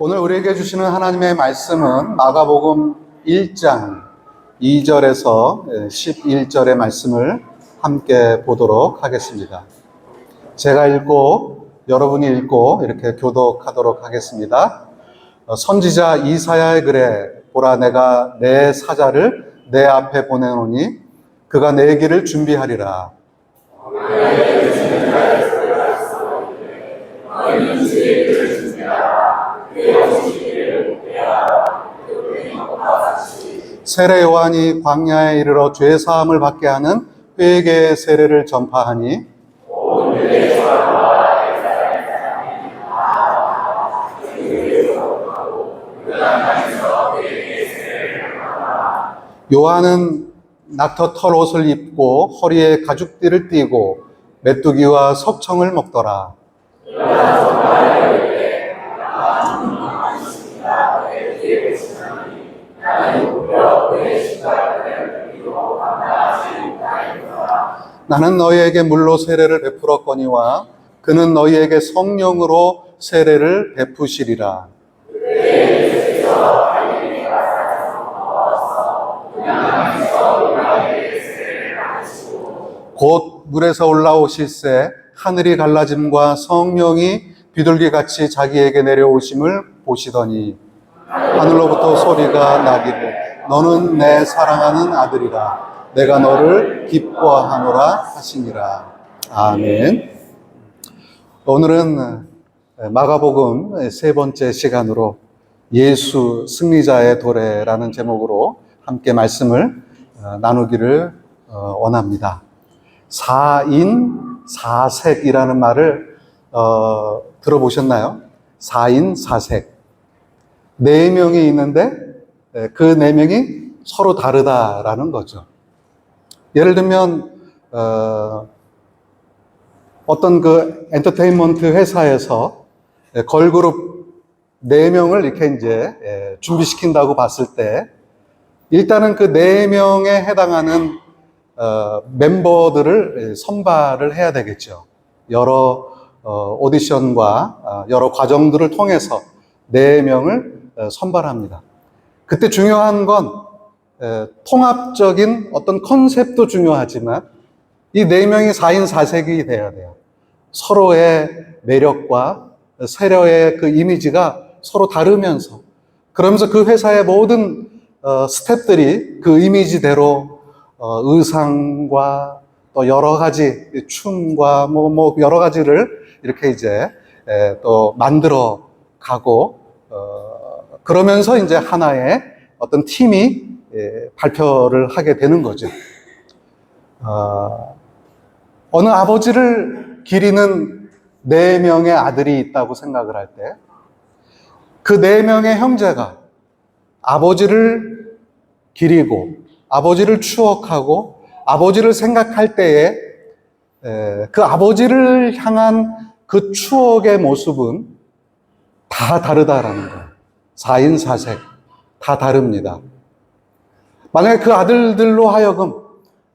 오늘 우리에게 주시는 하나님의 말씀은 마가복음 1장 2절에서 11절의 말씀을 함께 보도록 하겠습니다. 제가 읽고 여러분이 읽고 이렇게 교독하도록 하겠습니다. 선지자 이사야의 글에 보라, 내가 내 사자를 내 앞에 보내노니 그가 내 길을 준비하리라. 세례 요한이 광야에 이르러 죄 사함을 받게 하는 회개의 세례를 전파하니 요한은 낙터 털 옷을 입고 허리에 가죽띠를 띠고 메뚜기와 석청을 먹더라. 나는 너희에게 물로 세례를 베풀었거니와 그는 너희에게 성령으로 세례를 베푸시리라. 곧 물에서 올라오실새 하늘이 갈라짐과 성령이 비둘기같이 자기에게 내려오심을 보시더니 하늘로부터 소리가 나기를 너는 내 사랑하는 아들이라 내가 너를 기뻐하노라 하시니라. 아멘. 오늘은 마가복음 세 번째 시간으로 예수 승리자의 도래라는 제목으로 함께 말씀을 나누기를 원합니다. 사인사색이라는 말을 들어보셨나요? 사인사색. 네 명이 있는데 그 네 명이 서로 다르다라는 거죠. 예를 들면 어떤 그 엔터테인먼트 회사에서 걸그룹 4명을 이렇게 이제 준비시킨다고 봤을 때 일단은 그 4명에 해당하는 멤버들을 선발을 해야 되겠죠. 여러 오디션과 여러 과정들을 통해서 4명을 선발합니다. 그때 중요한 건 통합적인 어떤 컨셉도 중요하지만 이 4명이 4인4색이 돼야 돼요. 서로의 매력과 세력의 그 이미지가 서로 다르면서 그러면서 그 회사의 모든 스태프들이 그 이미지대로 의상과 또 여러 가지 춤과 뭐 여러 가지를 이렇게 이제 또 만들어 가고 그러면서 이제 하나의 어떤 팀이 발표를 하게 되는 거죠. 어느 아버지를 기리는 4명의 아들이 있다고 생각을 할 때 그 4명의 형제가 아버지를 기리고 아버지를 추억하고 아버지를 생각할 때에 그 아버지를 향한 그 추억의 모습은 다 다르다라는 거예요. 4인4색 다 다릅니다. 만약에 그 아들들로 하여금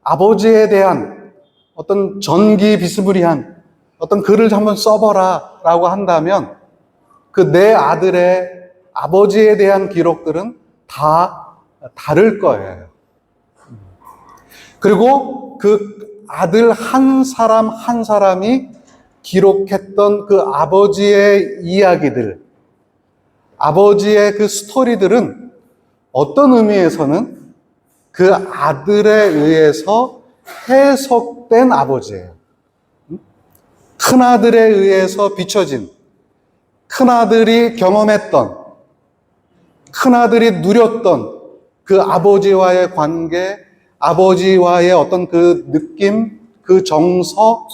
아버지에 대한 어떤 전기비스무리한 어떤 글을 한번 써보라 라고 한다면 그 내 아들의 아버지에 대한 기록들은 다 다를 거예요. 그리고 그 아들 한 사람 한 사람이 기록했던 그 아버지의 이야기들, 아버지의 그 스토리들은 어떤 의미에서는 그 아들에 의해서 해석된 아버지예요. 큰아들에 의해서 비춰진, 큰아들이 경험했던, 큰아들이 누렸던 그 아버지와의 관계, 아버지와의 어떤 그 느낌, 그 정서,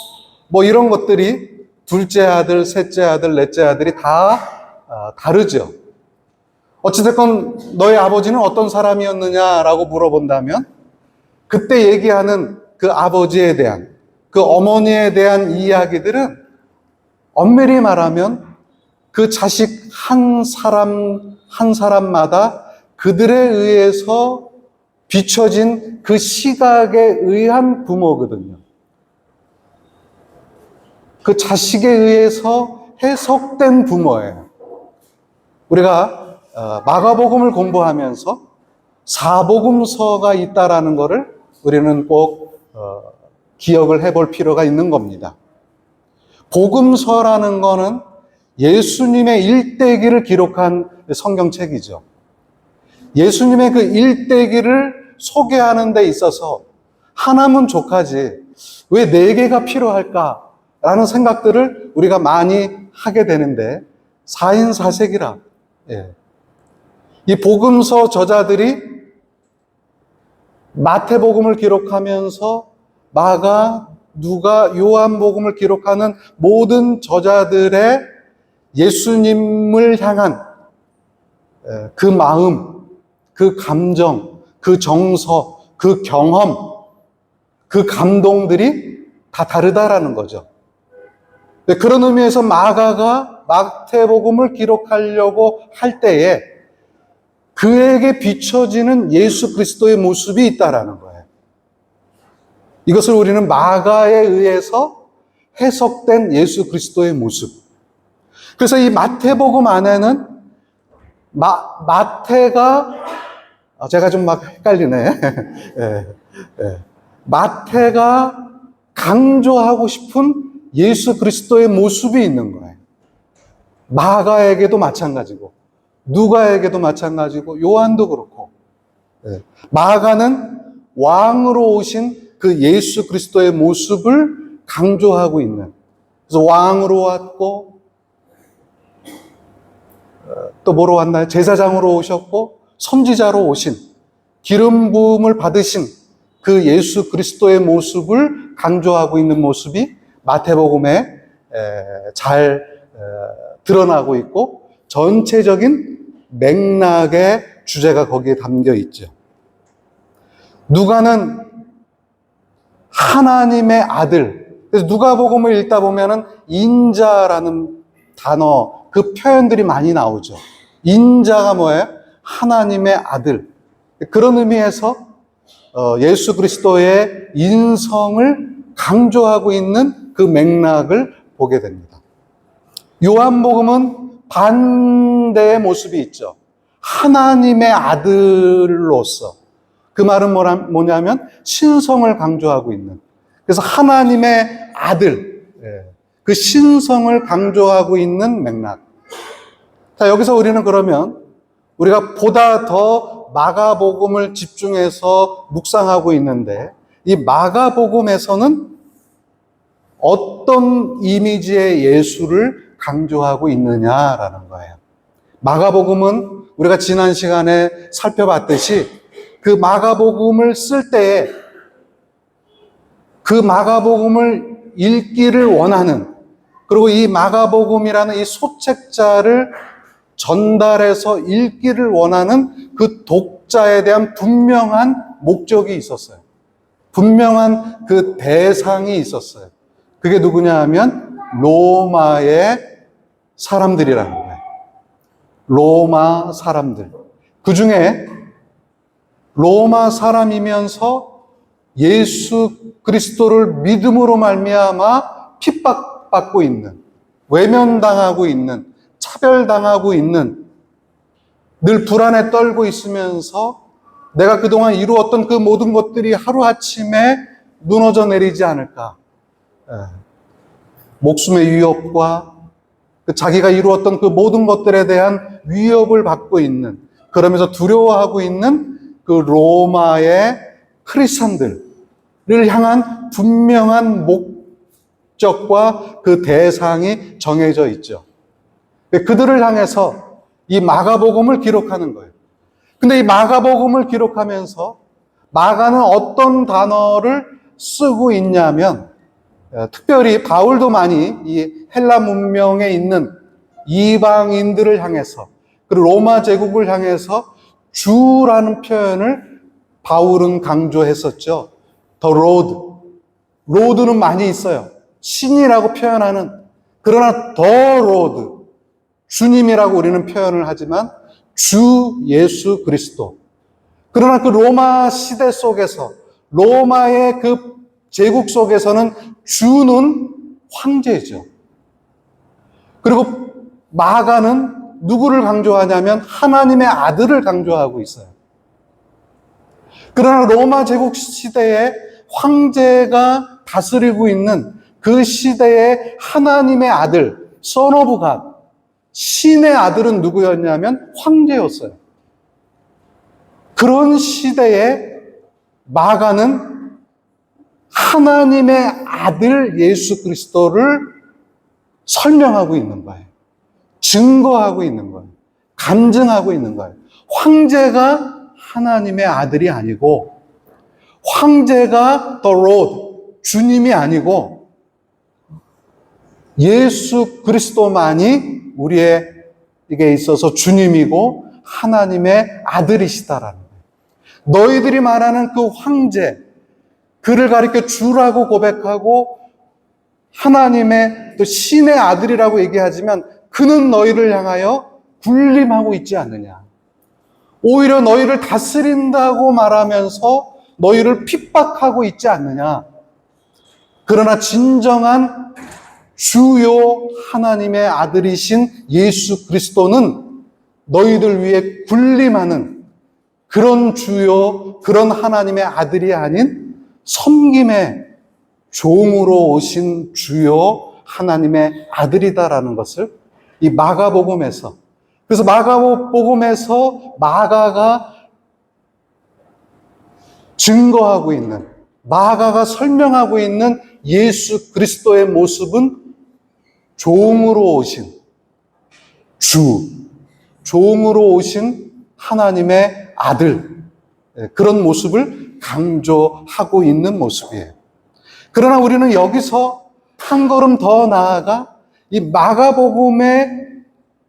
뭐 이런 것들이 둘째 아들, 셋째 아들, 넷째 아들이 다 다르죠. 어찌됐건 너의 아버지는 어떤 사람이었느냐라고 물어본다면 그때 얘기하는 그 아버지에 대한, 그 어머니에 대한 이야기들은 엄밀히 말하면 그 자식 한 사람 한 사람마다 그들에 의해서 비춰진 그 시각에 의한 부모거든요. 그 자식에 의해서 해석된 부모예요. 우리가 마가복음을 공부하면서 사복음서가 있다라는 것을 우리는 꼭 기억을 해볼 필요가 있는 겁니다. 복음서라는 거는 예수님의 일대기를 기록한 성경책이죠. 예수님의 그 일대기를 소개하는 데 있어서 하나면 족하지 왜 네 개가 필요할까라는 생각들을 우리가 많이 하게 되는데 4인4색이라 이 복음서 저자들이 마태복음을 기록하면서 마가, 누가, 요한복음을 기록하는 모든 저자들의 예수님을 향한 그 마음, 그 감정, 그 정서, 그 경험, 그 감동들이 다 다르다라는 거죠. 그런 의미에서 마가가 마태복음을 기록하려고 할 때에 그에게 비춰지는 예수 그리스도의 모습이 있다라는 거예요. 이것을 우리는 마가에 의해서 해석된 예수 그리스도의 모습. 그래서 이 마태복음 안에는 마태가 제가 좀 막 헷갈리네. 마태가 강조하고 싶은 예수 그리스도의 모습이 있는 거예요. 마가에게도 마찬가지고 누가에게도 마찬가지고 요한도 그렇고 마가는 왕으로 오신 그 예수 그리스도의 모습을 강조하고 있는, 그래서 왕으로 왔고 또 뭐로 왔나요? 제사장으로 오셨고 선지자로 오신, 기름 부음을 받으신 그 예수 그리스도의 모습을 강조하고 있는 모습이 마태복음에 잘 드러나고 있고 전체적인 맥락의 주제가 거기에 담겨 있죠. 누가는 하나님의 아들. 그래서 누가복음을 읽다 보면은 인자라는 단어, 그 표현들이 많이 나오죠. 인자가 뭐예요? 하나님의 아들. 그런 의미에서 예수 그리스도의 인성을 강조하고 있는 그 맥락을 보게 됩니다. 요한복음은 반대의 모습이 있죠. 하나님의 아들로서. 그 말은 뭐냐면 신성을 강조하고 있는. 그래서 하나님의 아들, 그 신성을 강조하고 있는 맥락. 자, 여기서 우리는 그러면 우리가 보다 더 마가복음을 집중해서 묵상하고 있는데 이 마가복음에서는 어떤 이미지의 예수를 강조하고 있느냐라는 거예요. 마가복음은 우리가 지난 시간에 살펴봤듯이 그 마가복음을 쓸 때에 그 마가복음을 읽기를 원하는, 그리고 이 마가복음이라는 이 소책자를 전달해서 읽기를 원하는 그 독자에 대한 분명한 목적이 있었어요. 분명한 그 대상이 있었어요. 그게 누구냐 하면 로마의 사람들이라는 거예요. 로마 사람들. 그 중에 로마 사람이면서 예수 그리스도를 믿음으로 말미암아 핍박받고 있는, 외면당하고 있는, 차별당하고 있는, 늘 불안에 떨고 있으면서 내가 그동안 이루었던 그 모든 것들이 하루아침에 무너져 내리지 않을까. 목숨의 위협과 자기가 이루었던 그 모든 것들에 대한 위협을 받고 있는, 그러면서 두려워하고 있는 그 로마의 크리스찬들을 향한 분명한 목적과 그 대상이 정해져 있죠. 그들을 향해서 이 마가복음을 기록하는 거예요. 근데 이 마가복음을 기록하면서 마가는 어떤 단어를 쓰고 있냐면, 특별히 바울도 많이 이 헬라 문명에 있는 이방인들을 향해서, 그리고 로마 제국을 향해서 주라는 표현을 바울은 강조했었죠. The Lord. 로드는 많이 있어요. 신이라고 표현하는. 그러나 The Lord. 주님이라고 우리는 표현을 하지만 주 예수 그리스도. 그러나 그 로마 시대 속에서, 로마의 그 제국 속에서는 주는 황제죠. 그리고 마가는 누구를 강조하냐면 하나님의 아들을 강조하고 있어요. 그러나 로마 제국 시대에 황제가 다스리고 있는 그 시대의 하나님의 아들, Son of God, 신의 아들은 누구였냐면 황제였어요. 그런 시대에 마가는 하나님의 아들 예수 그리스도를 설명하고 있는 거예요. 증거하고 있는 거예요. 간증하고 있는 거예요. 황제가 하나님의 아들이 아니고, 황제가 the Lord, 주님이 아니고, 예수 그리스도만이 우리에게 있어서 주님이고 하나님의 아들이시다라는 거예요. 너희들이 말하는 그 황제, 그를 가리켜 주라고 고백하고 하나님의 또 신의 아들이라고 얘기하지만 그는 너희를 향하여 군림하고 있지 않느냐. 오히려 너희를 다스린다고 말하면서 너희를 핍박하고 있지 않느냐. 그러나 진정한 주요 하나님의 아들이신 예수 그리스도는 너희들 위해 군림하는 그런 주요, 그런 하나님의 아들이 아닌 섬김의 종으로 오신 주요 하나님의 아들이다라는 것을 이 마가복음에서, 그래서 마가복음에서 마가가 증거하고 있는, 마가가 설명하고 있는 예수 그리스도의 모습은 종으로 오신 주, 종으로 오신 하나님의 아들, 그런 모습을 강조하고 있는 모습이에요. 그러나 우리는 여기서 한 걸음 더 나아가 이 마가복음의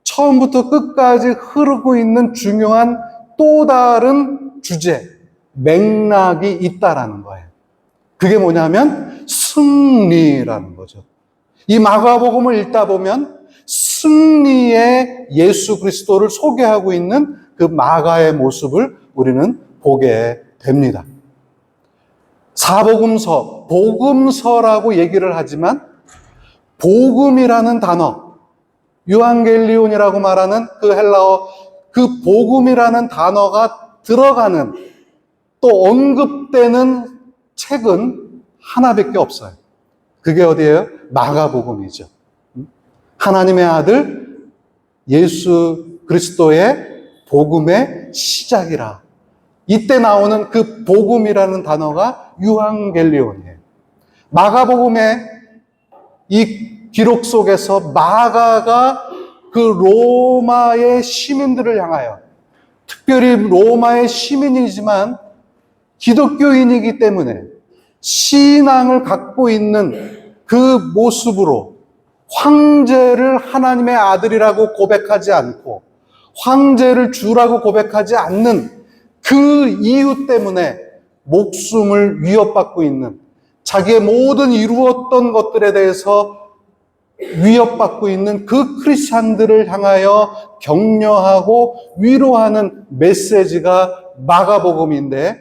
처음부터 끝까지 흐르고 있는 중요한 또 다른 주제, 맥락이 있다라는 거예요. 그게 뭐냐면 승리라는 거죠. 이 마가복음을 읽다 보면 승리의 예수 그리스도를 소개하고 있는 그 마가의 모습을 우리는 보게 됩니다. 사복음서, 복음서라고 얘기를 하지만 복음이라는 단어, 유앙겔리온이라고 말하는 그 헬라어, 그 복음이라는 단어가 들어가는 또 언급되는 책은 하나밖에 없어요. 그게 어디예요? 마가복음이죠. 하나님의 아들 예수 그리스도의 복음의 시작이라. 이때 나오는 그 복음이라는 단어가 유앙겔리온이에요. 마가복음의 이 기록 속에서 마가가 그 로마의 시민들을 향하여, 특별히 로마의 시민이지만 기독교인이기 때문에 신앙을 갖고 있는 그 모습으로 황제를 하나님의 아들이라고 고백하지 않고 황제를 주라고 고백하지 않는 그 이유 때문에 목숨을 위협받고 있는, 자기의 모든 이루었던 것들에 대해서 위협받고 있는 그 크리스찬들을 향하여 격려하고 위로하는 메시지가 마가복음인데,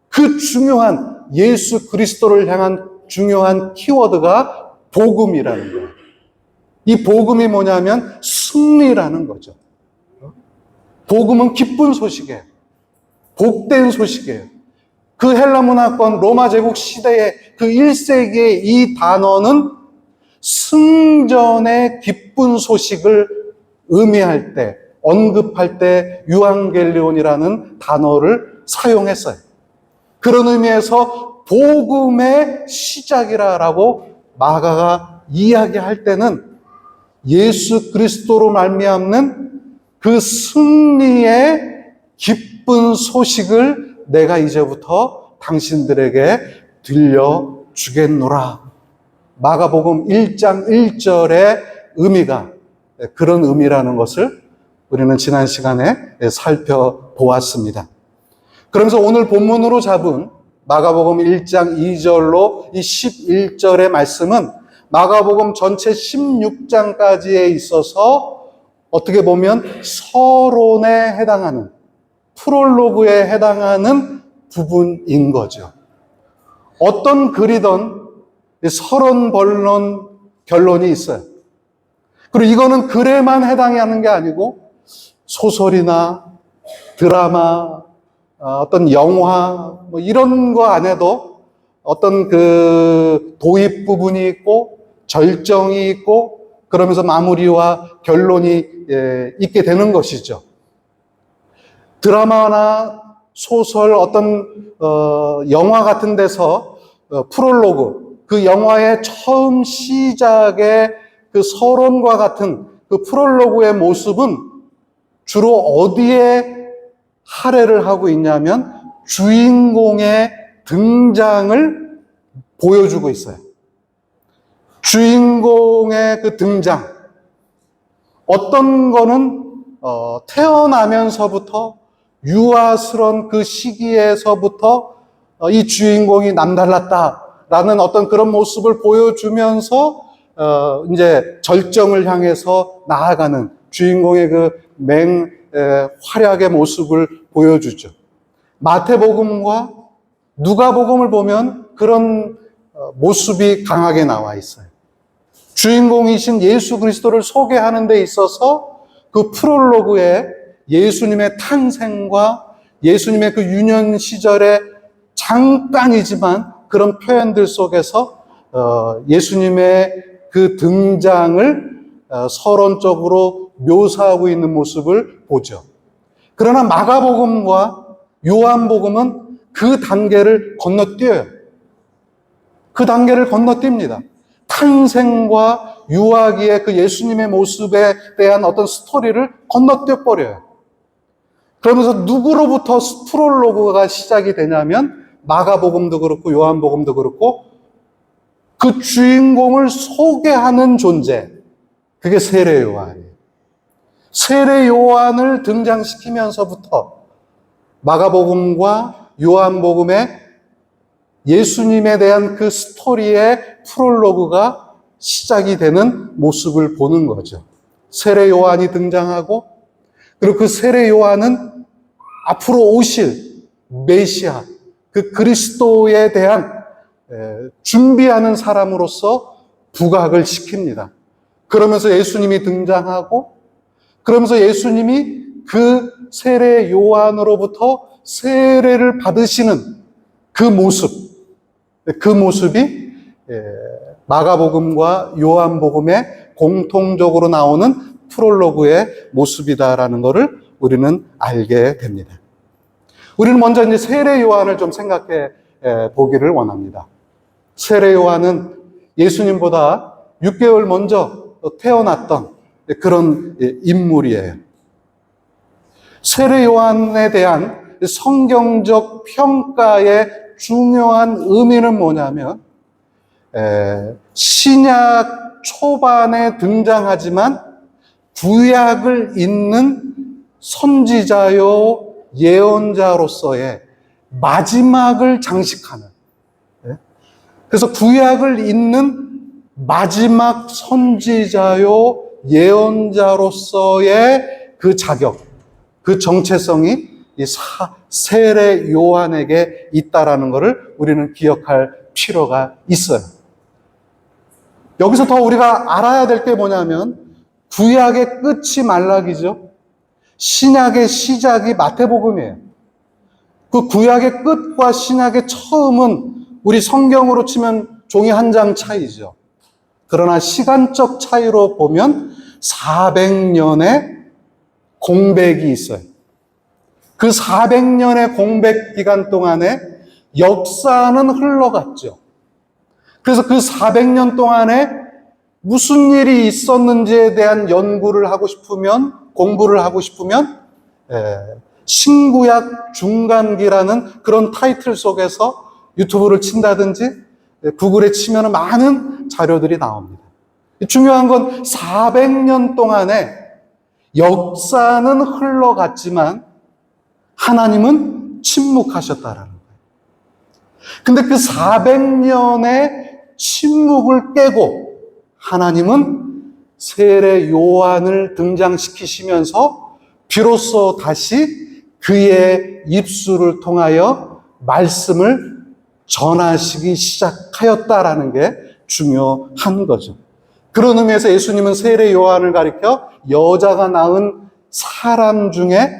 그 중요한 예수 그리스도를 향한 중요한 키워드가 복음이라는 거예요. 이 복음이 뭐냐면 승리라는 거죠. 복음은 기쁜 소식이에요. 복된 소식이에요. 그 헬라 문화권 로마 제국 시대의 그 1세기의 이 단어는 승전의 기쁜 소식을 의미할 때, 언급할 때 유앙겔리온이라는 단어를 사용했어요. 그런 의미에서 복음의 시작이라고 마가가 이야기할 때는 예수 그리스도로 말미암는 그 승리의 기쁜 소식을 내가 이제부터 당신들에게 들려주겠노라. 마가복음 1장 1절의 의미가 그런 의미라는 것을 우리는 지난 시간에 살펴보았습니다. 그러면서 오늘 본문으로 잡은 마가복음 1장 2절로 이 11절의 말씀은 마가복음 전체 16장까지에 있어서 어떻게 보면 서론에 해당하는, 프롤로그에 해당하는 부분인 거죠. 어떤 글이든 서론, 본론, 결론이 있어요. 그리고 이거는 글에만 해당하는 게 아니고 소설이나 드라마, 어떤 영화, 뭐 이런 거 안에도 어떤 그 도입 부분이 있고 절정이 있고 그러면서 마무리와 결론이 있게 되는 것이죠. 드라마나 소설, 어떤 영화 같은 데서 프롤로그, 그 영화의 처음 시작의 그 서론과 같은 그 프롤로그의 모습은 주로 어디에 할애를 하고 있냐면 주인공의 등장을 보여주고 있어요. 주인공의 그 등장. 어떤 거는 태어나면서부터 유아스러운 그 시기에서부터 이 주인공이 남달랐다라는 어떤 그런 모습을 보여주면서 이제 절정을 향해서 나아가는 주인공의 그 활약의 모습을 보여주죠. 마태복음과 누가복음을 보면 그런 모습이 강하게 나와 있어요. 주인공이신 예수 그리스도를 소개하는 데 있어서 그 프롤로그에 예수님의 탄생과 예수님의 그 유년 시절의 잠깐이지만 그런 표현들 속에서 예수님의 그 등장을 서론적으로 묘사하고 있는 모습을 보죠. 그러나 마가복음과 요한복음은 그 단계를 건너뛰어요. 그 단계를 건너뜁니다. 탄생과 유아기의 그 예수님의 모습에 대한 어떤 스토리를 건너뛰어 버려요. 그러면서 누구로부터 프롤로그가 시작이 되냐면 마가복음도 그렇고 요한복음도 그렇고 그 주인공을 소개하는 존재, 그게 세례 요한이에요. 세례 요한을 등장시키면서부터 마가복음과 요한복음의 예수님에 대한 그 스토리의 프롤로그가 시작이 되는 모습을 보는 거죠. 세례 요한이 등장하고 그리고 그 세례 요한은 앞으로 오실 메시아, 그 그리스도에 대한 준비하는 사람으로서 부각을 시킵니다. 그러면서 예수님이 등장하고 그러면서 예수님이 그 세례 요한으로부터 세례를 받으시는 그 모습이 마가복음과 요한복음에 공통적으로 나오는 프롤로그의 모습이다라는 것을 우리는 알게 됩니다. 우리는 먼저 이제 세례 요한을 좀 생각해 보기를 원합니다. 세례 요한은 예수님보다 6개월 먼저 태어났던 그런 인물이에요. 세례 요한에 대한 성경적 평가의 중요한 의미는 뭐냐면 신약 초반에 등장하지만 구약을 잇는 선지자요 예언자로서의 마지막을 장식하는, 그래서 구약을 잇는 마지막 선지자요 예언자로서의 그 자격, 그 정체성이 이 세례 요한에게 있다라는 것을 우리는 기억할 필요가 있어요. 여기서 더 우리가 알아야 될 게 뭐냐면 구약의 끝이 말라기죠. 신약의 시작이 마태복음이에요. 그 구약의 끝과 신약의 처음은 우리 성경으로 치면 종이 한 장 차이죠. 그러나 시간적 차이로 보면 400년의 공백이 있어요. 그 400년의 공백 기간 동안에 역사는 흘러갔죠. 그래서 그 400년 동안에 무슨 일이 있었는지에 대한 연구를 하고 싶으면, 공부를 하고 싶으면 신구약 중간기라는 그런 타이틀 속에서 유튜브를 친다든지 구글에 치면 많은 자료들이 나옵니다. 중요한 건 400년 동안에 역사는 흘러갔지만 하나님은 침묵하셨다라는 거예요. 근데 그 400년의 침묵을 깨고 하나님은 세례 요한을 등장시키시면서 비로소 다시 그의 입술을 통하여 말씀을 전하시기 시작하였다라는 게 중요한 거죠. 그런 의미에서 예수님은 세례 요한을 가리켜 여자가 낳은 사람 중에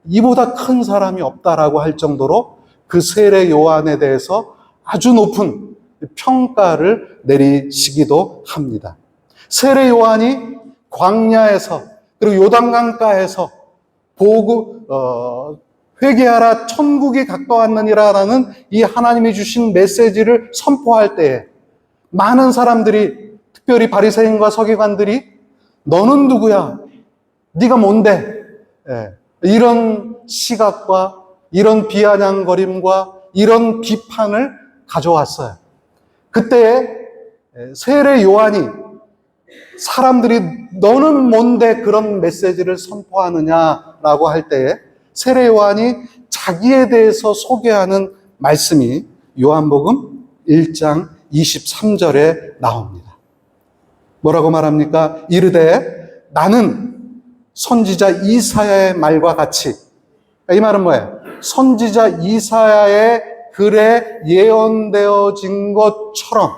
이보다 큰 사람이 없다라고 할 정도로 그 세례 요한에 대해서 아주 높은 평가를 내리시기도 합니다. 세례 요한이 광야에서 그리고 요단강가에서 회개하라 천국이 가까웠느니라라는 이 하나님이 주신 메시지를 선포할 때에 많은 사람들이, 특별히 바리새인과 서기관들이 너는 누구야? 네가 뭔데? 이런 시각과 이런 비아냥거림과 이런 비판을 가져왔어요. 그때 세례 요한이 사람들이 너는 뭔데 그런 메시지를 선포하느냐라고 할 때에 세례 요한이 자기에 대해서 소개하는 말씀이 요한복음 1장 23절에 나옵니다. 뭐라고 말합니까? 이르되 나는 선지자 이사야의 말과 같이, 이 말은 뭐예요? 선지자 이사야의 글에 예언되어진 것처럼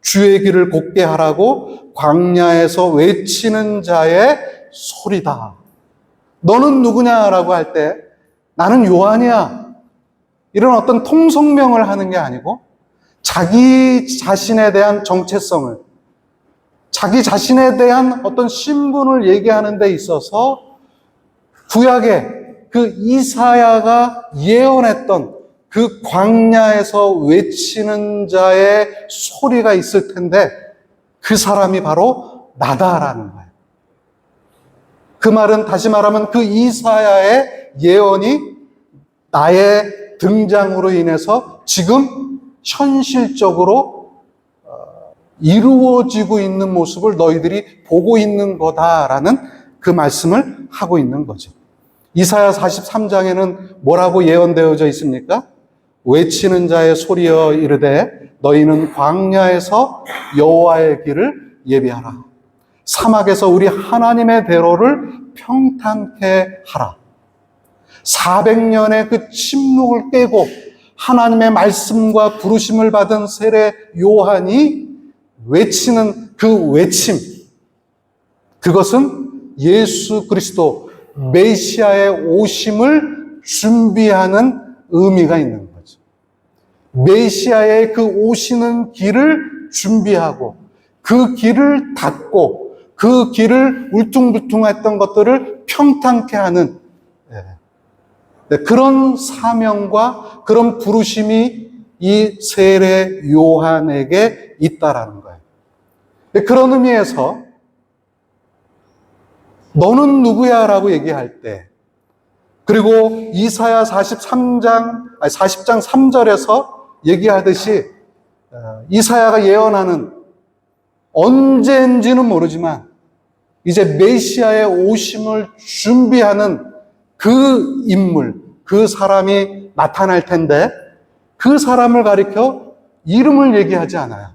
주의 길을 곱게 하라고 광야에서 외치는 자의 소리다. 너는 누구냐라고 할 때 나는 요한이야. 이런 어떤 통성명을 하는 게 아니고 자기 자신에 대한 정체성을, 자기 자신에 대한 어떤 신분을 얘기하는 데 있어서 구약에 그 이사야가 예언했던 그 광야에서 외치는 자의 소리가 있을 텐데 그 사람이 바로 나다라는 거예요. 그 말은 다시 말하면 그 이사야의 예언이 나의 등장으로 인해서 지금 현실적으로 이루어지고 있는 모습을 너희들이 보고 있는 거다라는 그 말씀을 하고 있는 거죠. 이사야 43장에는 뭐라고 예언되어져 있습니까? 외치는 자의 소리여 이르되 너희는 광야에서 여호와의 길을 예비하라. 사막에서 우리 하나님의 대로를 평탄케 하라. 400년의 그 침묵을 깨고 하나님의 말씀과 부르심을 받은 세례 요한이 외치는 그 외침, 그것은 예수 그리스도 메시아의 오심을 준비하는 의미가 있는 거죠. 메시아의 그 오시는 길을 준비하고 그 길을 닫고 그 길을 울퉁불퉁했던 것들을 평탄케 하는 그런 사명과 그런 부르심이 이 세례 요한에게 있다라는 거예요. 그런 의미에서 너는 누구야? 라고 얘기할 때, 그리고 이사야 40장 3절에서 얘기하듯이 이사야가 예언하는 언제인지는 모르지만 이제 메시아의 오심을 준비하는 그 인물, 그 사람이 나타날 텐데 그 사람을 가리켜 이름을 얘기하지 않아요.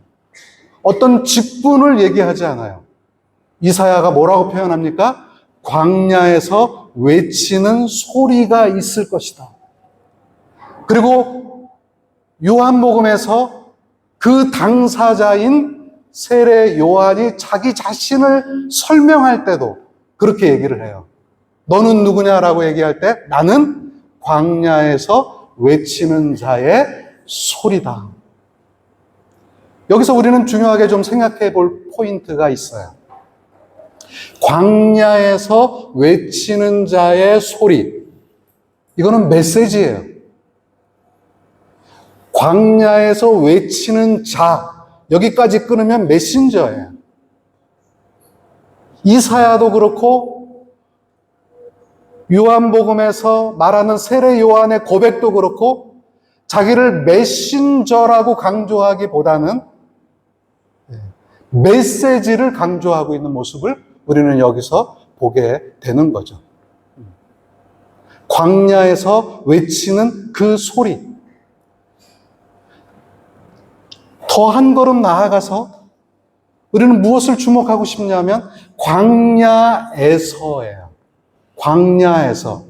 어떤 직분을 얘기하지 않아요. 이사야가 뭐라고 표현합니까? 광야에서 외치는 소리가 있을 것이다. 그리고 요한복음에서 그 당사자인 세례 요한이 자기 자신을 설명할 때도 그렇게 얘기를 해요. 너는 누구냐라고 얘기할 때 나는 광야에서 외치는 자의 소리다. 여기서 우리는 중요하게 좀 생각해 볼 포인트가 있어요. 광야에서 외치는 자의 소리. 이거는 메시지예요. 광야에서 외치는 자. 여기까지 끊으면 메신저예요. 이사야도 그렇고 요한복음에서 말하는 세례 요한의 고백도 그렇고 자기를 메신저라고 강조하기보다는 메시지를 강조하고 있는 모습을 우리는 여기서 보게 되는 거죠. 광야에서 외치는 그 소리. 더 한 걸음 나아가서 우리는 무엇을 주목하고 싶냐면 광야에서예요. 광야에서.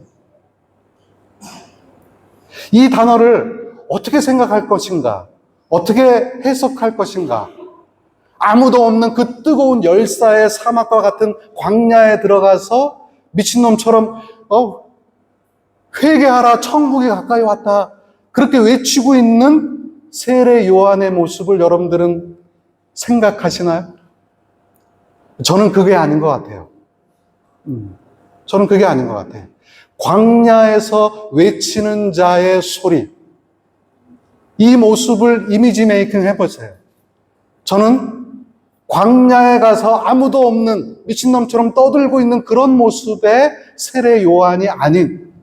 이 단어를 어떻게 생각할 것인가? 어떻게 해석할 것인가? 아무도 없는 그 뜨거운 열사의 사막과 같은 광야에 들어가서 미친놈처럼 회개하라, 천국이 가까이 왔다, 그렇게 외치고 있는 세례 요한의 모습을 여러분들은 생각하시나요? 저는 그게 아닌 것 같아요. 저는 그게 아닌 것 같아요. 광야에서 외치는 자의 소리, 이 모습을 이미지 메이킹 해보세요. 저는 광야에 가서 아무도 없는 미친놈처럼 떠들고 있는 그런 모습의 세례 요한이 아닌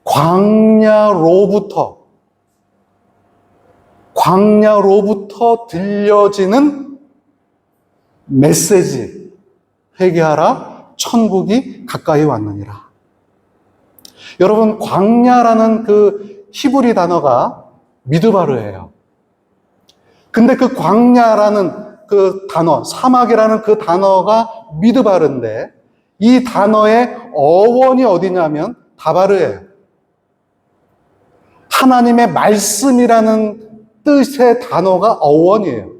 광야로부터 들려지는 메시지, 회개하라, 천국이 가까이 왔느니라. 여러분, 광야라는 그 히브리 단어가 미드바르예요. 근데 그 광야라는 그 단어, 사막이라는 그 단어가 미드바르인데, 이 단어의 어원이 어디냐면 다바르예요. 하나님의 말씀이라는 뜻의 단어가 어원이에요.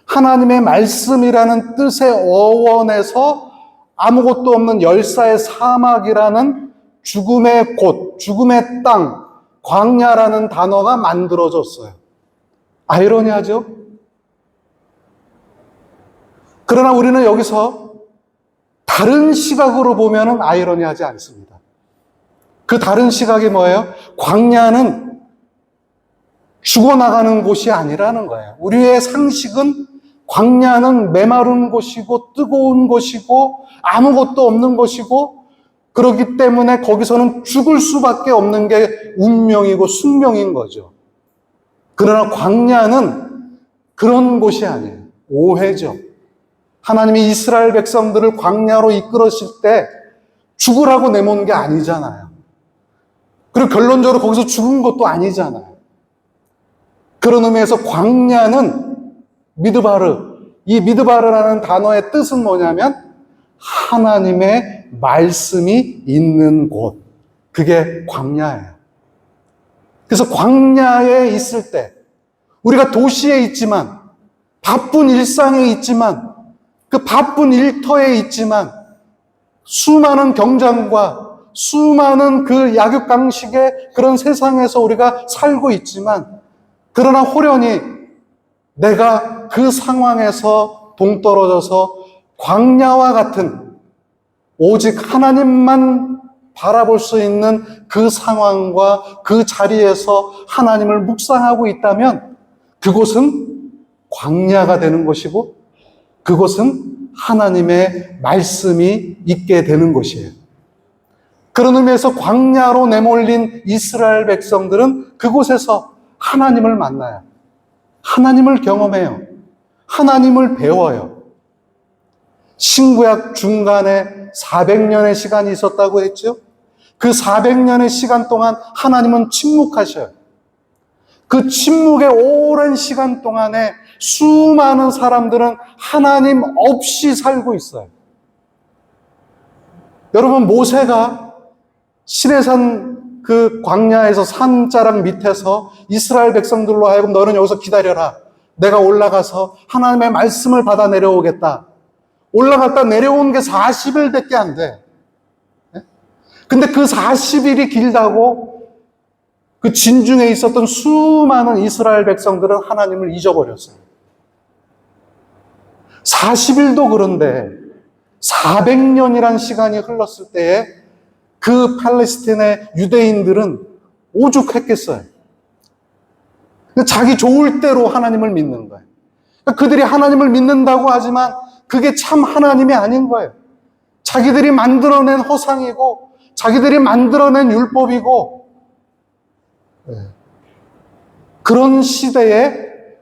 하나님의 말씀이라는 뜻의 어원에서 아무것도 없는 열사의 사막이라는 죽음의 곳, 죽음의 땅, 광야라는 단어가 만들어졌어요. 아이러니하죠? 그러나 우리는 여기서 다른 시각으로 보면은 아이러니하지 않습니다. 그 다른 시각이 뭐예요? 광야는 죽어나가는 곳이 아니라는 거예요. 우리의 상식은 광야는 메마른 곳이고 뜨거운 곳이고 아무것도 없는 곳이고, 그렇기 때문에 거기서는 죽을 수밖에 없는 게 운명이고 숙명인 거죠. 그러나 광야는 그런 곳이 아니에요. 오해죠. 하나님이 이스라엘 백성들을 광야로 이끌었을 때 죽으라고 내몬 게 아니잖아요. 그리고 결론적으로 거기서 죽은 것도 아니잖아요. 그런 의미에서 광야는 미드바르, 이 미드바르라는 단어의 뜻은 뭐냐면 하나님의 말씀이 있는 곳, 그게 광야예요. 그래서 광야에 있을 때 우리가 도시에 있지만, 바쁜 일상에 있지만, 그 바쁜 일터에 있지만, 수많은 경쟁과 수많은 그 약육강식의 그런 세상에서 우리가 살고 있지만, 그러나 호련히 내가 그 상황에서 동떨어져서 광야와 같은 오직 하나님만 바라볼 수 있는 그 상황과 그 자리에서 하나님을 묵상하고 있다면 그곳은 광야가 되는 것이고, 그곳은 하나님의 말씀이 있게 되는 것이에요. 그런 의미에서 광야로 내몰린 이스라엘 백성들은 그곳에서 하나님을 만나요. 하나님을 경험해요. 하나님을 배워요. 신구약 중간에 400년의 시간이 있었다고 했죠? 그 400년의 시간 동안 하나님은 침묵하셔요. 그 침묵의 오랜 시간 동안에 수많은 사람들은 하나님 없이 살고 있어요. 여러분, 모세가 시내산 그 광야에서 산자락 밑에서 이스라엘 백성들로 하여금 너는 여기서 기다려라, 내가 올라가서 하나님의 말씀을 받아 내려오겠다. 올라갔다 내려온 게 40일밖에 안 돼. 근데 그 40일이 길다고 그 진중에 있었던 수많은 이스라엘 백성들은 하나님을 잊어버렸어요. 40일도 그런데 400년이란 시간이 흘렀을 때에 그 팔레스틴의 유대인들은 오죽했겠어요. 자기 좋을 대로 하나님을 믿는 거예요. 그들이 하나님을 믿는다고 하지만 그게 참 하나님이 아닌 거예요. 자기들이 만들어낸 허상이고 자기들이 만들어낸 율법이고, 그런 시대에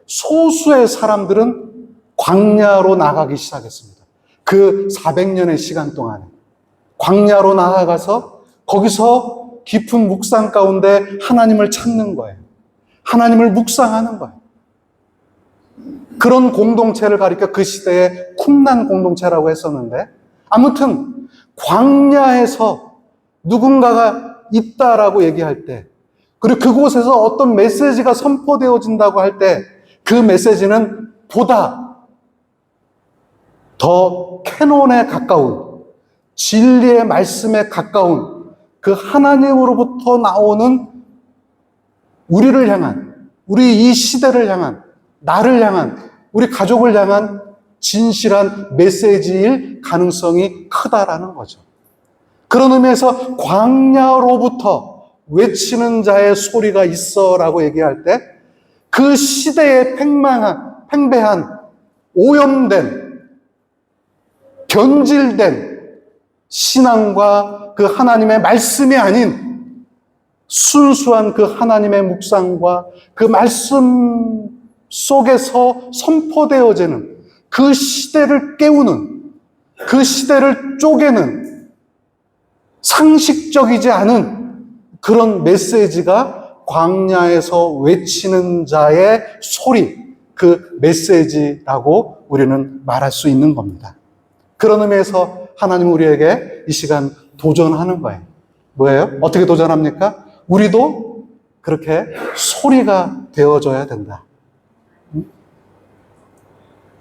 소수의 사람들은 광야로 나가기 시작했습니다. 그 400년의 시간 동안에 광야로 나아가서 거기서 깊은 묵상 가운데 하나님을 찾는 거예요. 하나님을 묵상하는 거예요. 그런 공동체를 가리켜 그 시대에 쿰난 공동체라고 했었는데, 아무튼 광야에서 누군가가 있다라고 얘기할 때, 그리고 그곳에서 어떤 메시지가 선포되어진다고 할 때 그 메시지는 보다 더 캐논에 가까운, 진리의 말씀에 가까운 그 하나님으로부터 나오는 우리를 향한, 우리 이 시대를 향한, 나를 향한, 우리 가족을 향한 진실한 메시지일 가능성이 크다라는 거죠. 그런 의미에서 광야로부터 외치는 자의 소리가 있어라고 얘기할 때 그 시대에 팽배한, 오염된, 변질된 신앙과 그 하나님의 말씀이 아닌 순수한 그 하나님의 묵상과 그 말씀 속에서 선포되어지는 그 시대를 깨우는, 그 시대를 쪼개는 상식적이지 않은 그런 메시지가 광야에서 외치는 자의 소리, 그 메시지라고 우리는 말할 수 있는 겁니다. 그런 의미에서 하나님은 우리에게 이 시간 도전하는 거예요. 뭐예요? 어떻게 도전합니까? 우리도 그렇게 소리가 되어줘야 된다.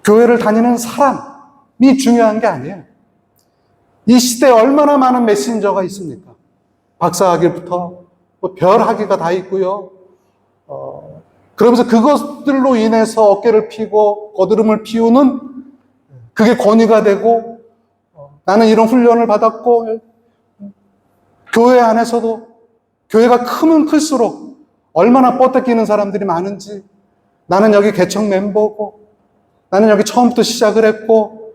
교회를 다니는 사람이 중요한 게 아니에요. 이 시대에 얼마나 많은 메신저가 있습니까? 박사학위부터 별학위가 다 있고요. 그러면서 그것들로 인해서 어깨를 피고 거드름을 피우는 그게 권위가 되고 나는 이런 훈련을 받았고 교회 안에서도 교회가 크면 클수록 얼마나 뻗어끼는 사람들이 많은지 나는 여기 개척 멤버고 나는 여기 처음부터 시작을 했고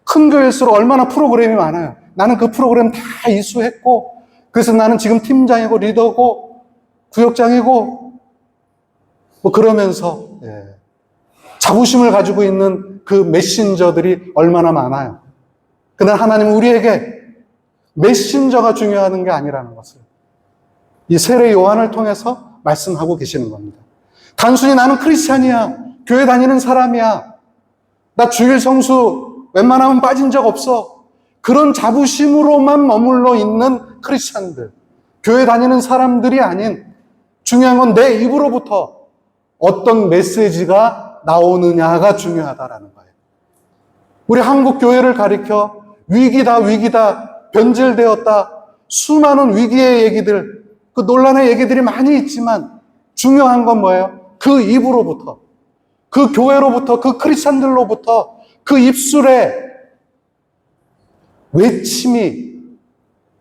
큰 교회일수록 얼마나 프로그램이 많아요. 나는 그 프로그램 다 이수했고 그래서 나는 지금 팀장이고 리더고 구역장이고 그러면서 자부심을 가지고 있는 그 메신저들이 얼마나 많아요. 그러나 하나님은 우리에게 메신저가 중요한 게 아니라는 것을 이 세례 요한을 통해서 말씀하고 계시는 겁니다. 단순히 나는 크리스찬이야, 교회 다니는 사람이야, 나 주일 성수 웬만하면 빠진 적 없어, 그런 자부심으로만 머물러 있는 크리스찬들, 교회 다니는 사람들이 아닌 중요한 건 내 입으로부터 어떤 메시지가 나오느냐가 중요하다라는 거예요. 우리 한국 교회를 가리켜 위기다, 변질되었다, 수많은 위기의 얘기들, 그 논란의 얘기들이 많이 있지만 중요한 건 뭐예요? 그 입으로부터, 그 교회로부터, 그 크리스찬들로부터 그 입술에 외침이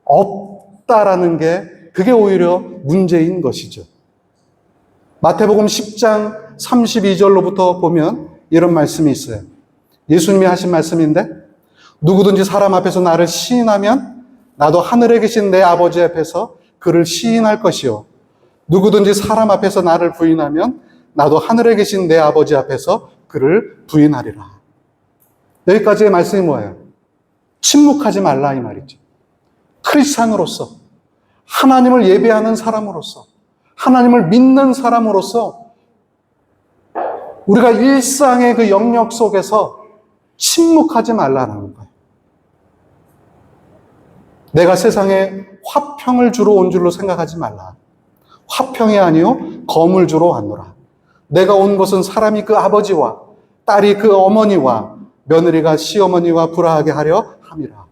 없다라는 게 그게 오히려 문제인 것이죠. 마태복음 10장 32절로부터 보면 이런 말씀이 있어요. 예수님이 하신 말씀인데 누구든지 사람 앞에서 나를 시인하면 나도 하늘에 계신 내 아버지 앞에서 그를 시인할 것이요 누구든지 사람 앞에서 나를 부인하면 나도 하늘에 계신 내 아버지 앞에서 그를 부인하리라. 여기까지의 말씀이 뭐예요? 침묵하지 말라 이 말이죠. 크리스찬으로서, 하나님을 예배하는 사람으로서, 하나님을 믿는 사람으로서 우리가 일상의 그 영역 속에서 침묵하지 말라는 거예요. 내가 세상에 화평을 주러 온 줄로 생각하지 말라. 화평이 아니요 검을 주러 왔노라. 내가 온 것은 사람이 그 아버지와 딸이 그 어머니와 며느리가 시어머니와 불화하게 하려 함이라.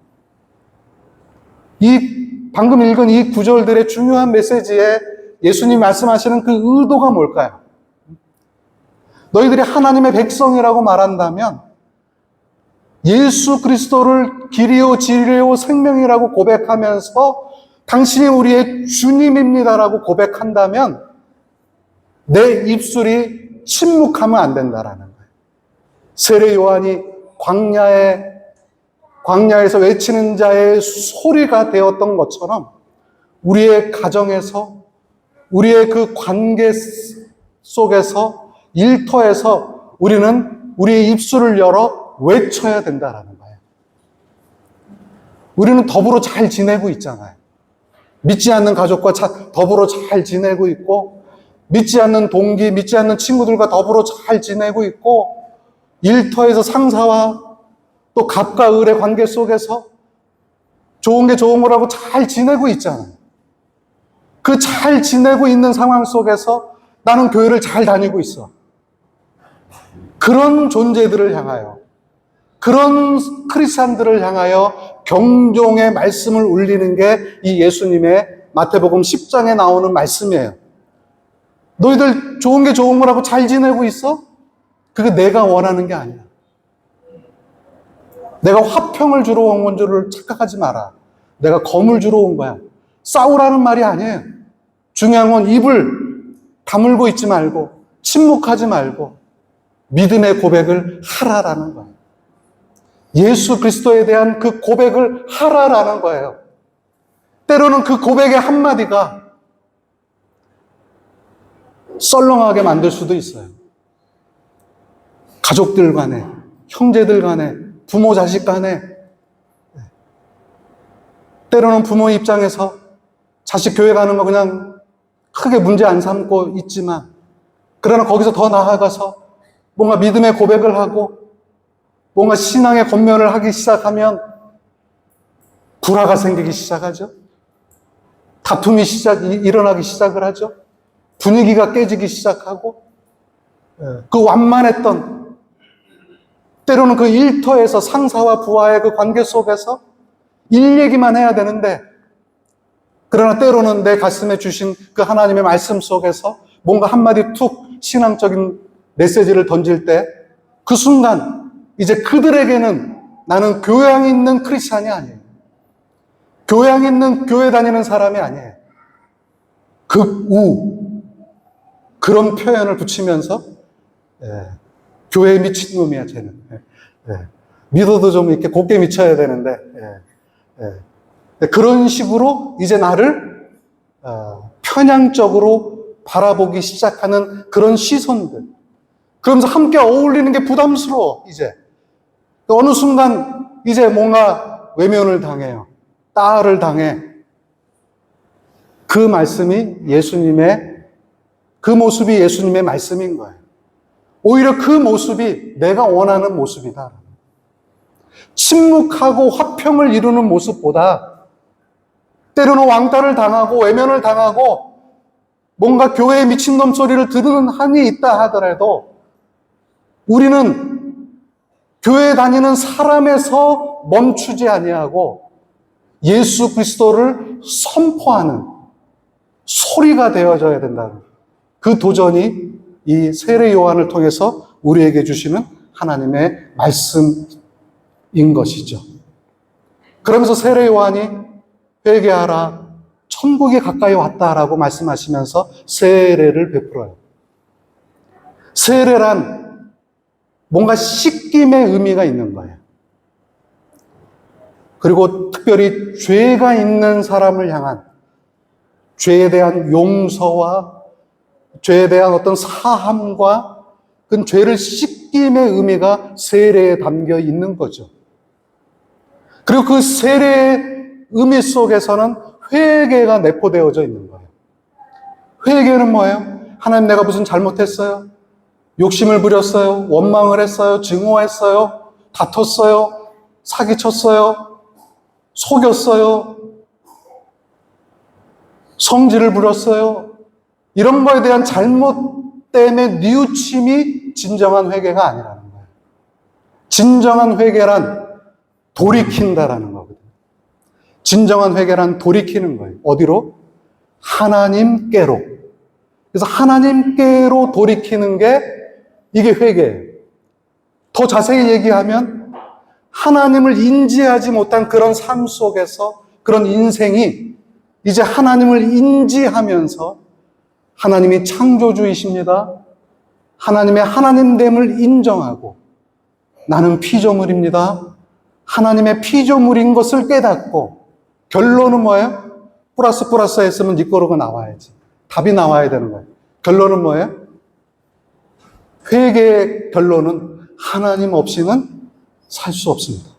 이 방금 읽은 이 구절들의 중요한 메시지에 예수님이 말씀하시는 그 의도가 뭘까요? 너희들이 하나님의 백성이라고 말한다면 예수 그리스도를 길이요 진리요 생명이라고 고백하면서 당신이 우리의 주님입니다라고 고백한다면 내 입술이 침묵하면 안 된다라는 거예요. 세례 요한이 광야에서 외치는 자의 소리가 되었던 것처럼 우리의 가정에서 우리의 그 관계 속에서 일터에서 우리는 우리의 입술을 열어 외쳐야 된다라는 거예요. 우리는 더불어 잘 지내고 있잖아요. 믿지 않는 가족과 더불어 잘 지내고 있고 믿지 않는 동기, 믿지 않는 친구들과 더불어 잘 지내고 있고 일터에서 상사와 또 갑과 을의 관계 속에서 좋은 게 좋은 거라고 잘 지내고 있잖아요. 그 잘 지내고 있는 상황 속에서 나는 교회를 잘 다니고 있어. 그런 존재들을 향하여, 그런 크리스찬들을 향하여 경종의 말씀을 울리는 게 이 예수님의 마태복음 10장에 나오는 말씀이에요. 너희들 좋은 게 좋은 거라고 잘 지내고 있어? 그게 내가 원하는 게 아니야. 내가 화평을 주러 온 건 줄을 착각하지 마라. 내가 검을 주러 온 거야. 싸우라는 말이 아니에요. 중요한 건 입을 다물고 있지 말고 침묵하지 말고 믿음의 고백을 하라라는 거예요. 예수 그리스도에 대한 그 고백을 하라라는 거예요. 때로는 그 고백의 한마디가 썰렁하게 만들 수도 있어요. 가족들 간에, 형제들 간에, 부모 자식 간에. 때로는 부모 입장에서 자식 교회 가는 거 그냥 크게 문제 안 삼고 있지만, 그러나 거기서 더 나아가서 뭔가 믿음의 고백을 하고 뭔가 신앙의 권면을 하기 시작하면 불화가 생기기 시작하죠. 다툼이 일어나기 시작을 하죠. 분위기가 깨지기 시작하고, 그 완만했던, 때로는 그 일터에서 상사와 부하의 그 관계 속에서 일 얘기만 해야 되는데, 그러나 때로는 내 가슴에 주신 그 하나님의 말씀 속에서 뭔가 한마디 툭 신앙적인 메시지를 던질 때, 그 순간 이제 그들에게는 나는 교양 있는 크리스찬이 아니에요. 교양 있는 교회 다니는 사람이 아니에요. 극우, 그런 표현을 붙이면서 교회에 미친 놈이야 쟤는. 믿어도 좀 이렇게 곱게 미쳐야 되는데, 그런 식으로 이제 나를 편향적으로 바라보기 시작하는 그런 시선들. 그러면서 함께 어울리는 게 부담스러워. 이제 어느 순간 이제 뭔가 외면을 당해요. 따를 당해. 그 말씀이 그 모습이 예수님의 말씀인 거예요. 오히려 그 모습이 내가 원하는 모습이다. 침묵하고 화평을 이루는 모습보다 때로는 왕따를 당하고 외면을 당하고 뭔가 교회의 미친놈 소리를 들은 한이 있다 하더라도 우리는 교회 다니는 사람에서 멈추지 아니하고 예수 그리스도를 선포하는 소리가 되어져야 된다는 그 도전이 이 세례 요한을 통해서 우리에게 주시는 하나님의 말씀인 것이죠. 그러면서 세례 요한이 회개하라, 천국이 가까이 왔다라고 말씀하시면서 세례를 베풀어요. 세례란 뭔가 씻김의 의미가 있는 거예요. 그리고 특별히 죄가 있는 사람을 향한 죄에 대한 용서와 죄에 대한 어떤 사함과 그 죄를 씻김의 의미가 세례에 담겨 있는 거죠. 그리고 그 세례의 의미 속에서는 회개가 내포되어져 있는 거예요. 회개는 뭐예요? 하나님, 내가 무슨 잘못했어요? 욕심을 부렸어요? 원망을 했어요? 증오했어요? 다퉜어요? 사기쳤어요? 속였어요? 성질을 부렸어요? 이런 거에 대한 잘못 때문에 뉘우침이 진정한 회개가 아니라는 거예요. 진정한 회개란 돌이킨다라는 거거든요. 진정한 회개란 돌이키는 거예요. 어디로? 하나님께로. 그래서 하나님께로 돌이키는 게 이게 회개예요. 더 자세히 얘기하면 하나님을 인지하지 못한 그런 삶 속에서 그런 인생이 이제 하나님을 인지하면서 하나님이 창조주이십니다. 하나님의 하나님됨을 인정하고 나는 피조물입니다. 하나님의 피조물인 것을 깨닫고 결론은 뭐예요? 플러스 했으면 네 거로가 나와야지. 답이 나와야 되는 거예요. 결론은 뭐예요? 회개의 결론은 하나님 없이는 살 수 없습니다.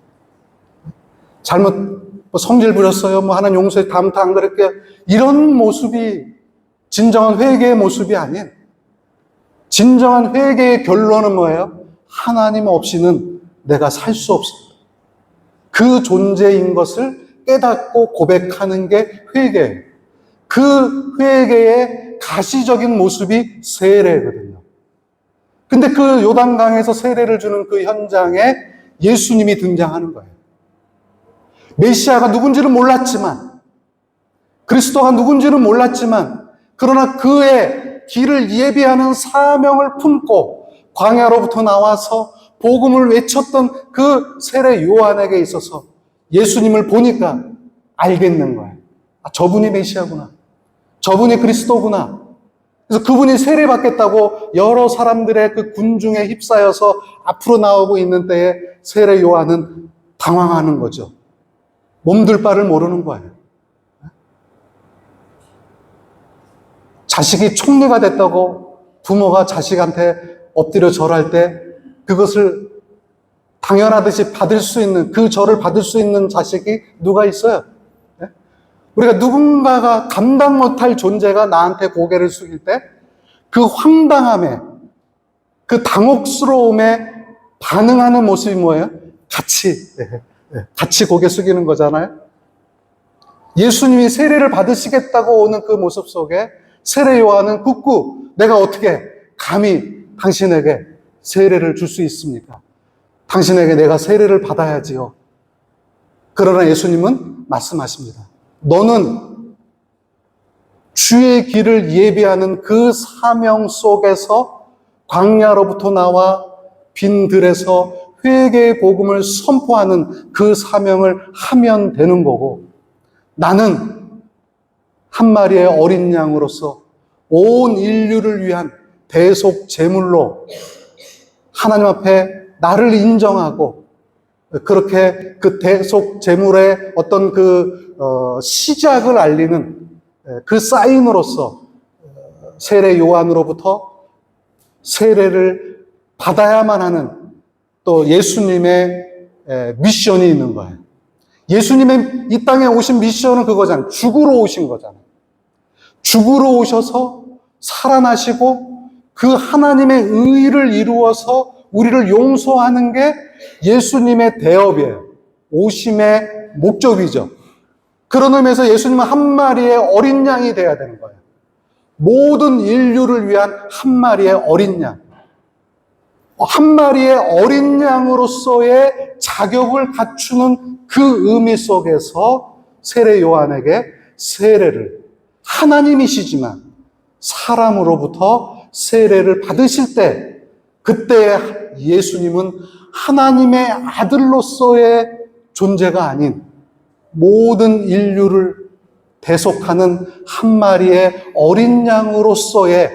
잘못 성질 부렸어요. 하나님 용서해. 다음부터 안 그럴게요. 이런 모습이 진정한 회개의 모습이 아닌 진정한 회개의 결론은 뭐예요? 하나님 없이는 내가 살 수 없습니다. 그 존재인 것을 깨닫고 고백하는 게 회개예요. 그 회개의 가시적인 모습이 세례거든요. 근데 그 요단강에서 세례를 주는 그 현장에 예수님이 등장하는 거예요. 메시아가 누군지는 몰랐지만, 그리스도가 누군지는 몰랐지만, 그러나 그의 길을 예비하는 사명을 품고 광야로부터 나와서 복음을 외쳤던 그 세례 요한에게 있어서 예수님을 보니까 알겠는 거예요. 아, 저분이 메시아구나. 저분이 그리스도구나. 그래서 그분이 세례받겠다고 여러 사람들의 그 군중에 휩싸여서 앞으로 나오고 있는 때에 세례 요한은 당황하는 거죠. 몸둘 바를 모르는 거예요. 자식이 총리가 됐다고 부모가 자식한테 엎드려 절할 때 그것을 당연하듯이 받을 수 있는, 그 절을 받을 수 있는 자식이 누가 있어요? 우리가 누군가가 감당 못할 존재가 나한테 고개를 숙일 때 그 황당함에, 그 당혹스러움에 반응하는 모습이 뭐예요? 같이 고개 숙이는 거잖아요. 예수님이 세례를 받으시겠다고 오는 그 모습 속에 세례 요한은 굳고 내가 어떻게 감히 당신에게 세례를 줄 수 있습니까? 당신에게 내가 세례를 받아야지요. 그러나 예수님은 말씀하십니다. 너는 주의 길을 예비하는 그 사명 속에서 광야로부터 나와 빈 들에서 회개의 복음을 선포하는 그 사명을 하면 되는 거고, 나는 한 마리의 어린 양으로서 온 인류를 위한 대속 제물로 하나님 앞에 나를 인정하고 그렇게 그 대속 제물의 어떤 시작을 알리는 그 사인으로서 세례 요한으로부터 세례를 받아야만 하는 또 예수님의 미션이 있는 거예요. 예수님의 이 땅에 오신 미션은 그거잖아요. 죽으러 오신 거잖아요. 죽으러 오셔서 살아나시고 그 하나님의 의를 이루어서 우리를 용서하는 게 예수님의 대업이에요. 오심의 목적이죠. 그런 의미에서 예수님은 한 마리의 어린 양이 돼야 되는 거예요. 모든 인류를 위한 한 마리의 어린 양. 한 마리의 어린 양으로서의 자격을 갖추는 그 의미 속에서 세례 요한에게 세례를, 하나님이시지만 사람으로부터 세례를 받으실 때, 그때 예수님은 하나님의 아들로서의 존재가 아닌 모든 인류를 대속하는 한 마리의 어린 양으로서의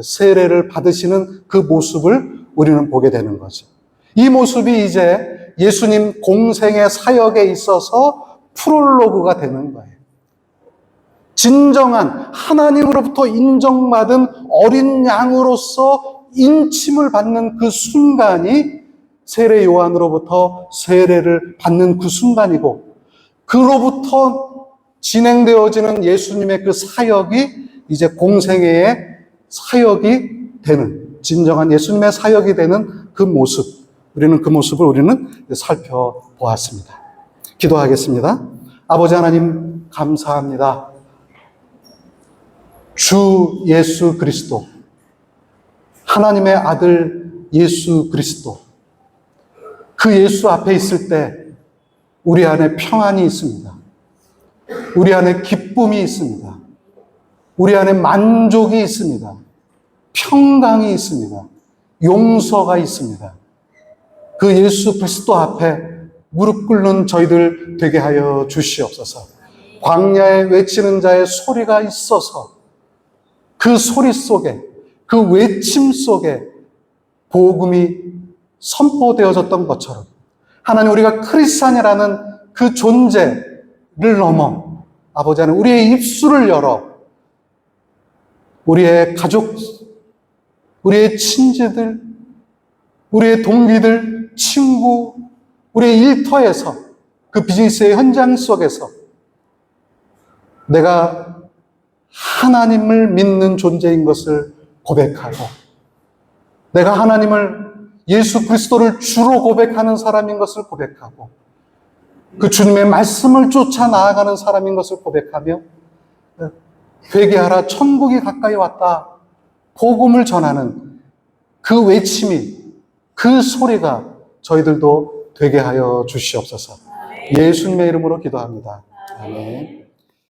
세례를 받으시는 그 모습을 우리는 보게 되는 거죠. 이 모습이 이제 예수님 공생의 사역에 있어서 프롤로그가 되는 거예요. 진정한 하나님으로부터 인정받은 어린 양으로서 인침을 받는 그 순간이 세례 요한으로부터 세례를 받는 그 순간이고, 그로부터 진행되어지는 예수님의 그 사역이 이제 공생애의 사역이 되는, 진정한 예수님의 사역이 되는 그 모습, 우리는 그 모습을 살펴보았습니다. 기도하겠습니다. 아버지 하나님 감사합니다. 주 예수 그리스도, 하나님의 아들 예수 그리스도, 그 예수 앞에 있을 때 우리 안에 평안이 있습니다. 우리 안에 기쁨이 있습니다. 우리 안에 만족이 있습니다. 평강이 있습니다. 용서가 있습니다. 그 예수 그리스도 앞에 무릎 꿇는 저희들 되게 하여 주시옵소서. 광야에 외치는 자의 소리가 있어서 그 소리 속에, 그 외침 속에 복음이 선포되어졌던 것처럼 하나님, 우리가 크리스찬이라는 그 존재를 넘어 아버지 하나님, 우리의 입술을 열어 우리의 가족, 우리의 친지들, 우리의 동기들, 친구, 우리의 일터에서, 그 비즈니스의 현장 속에서 내가 하나님을 믿는 존재인 것을 고백하고, 내가 하나님을, 예수 그리스도를 주로 고백하는 사람인 것을 고백하고, 그 주님의 말씀을 쫓아 나아가는 사람인 것을 고백하며, 회개하라 천국이 가까이 왔다 복음을 전하는 그 외침이, 그 소리가 저희들도 되게 하여 주시옵소서. 예수님의 이름으로 기도합니다. 아멘.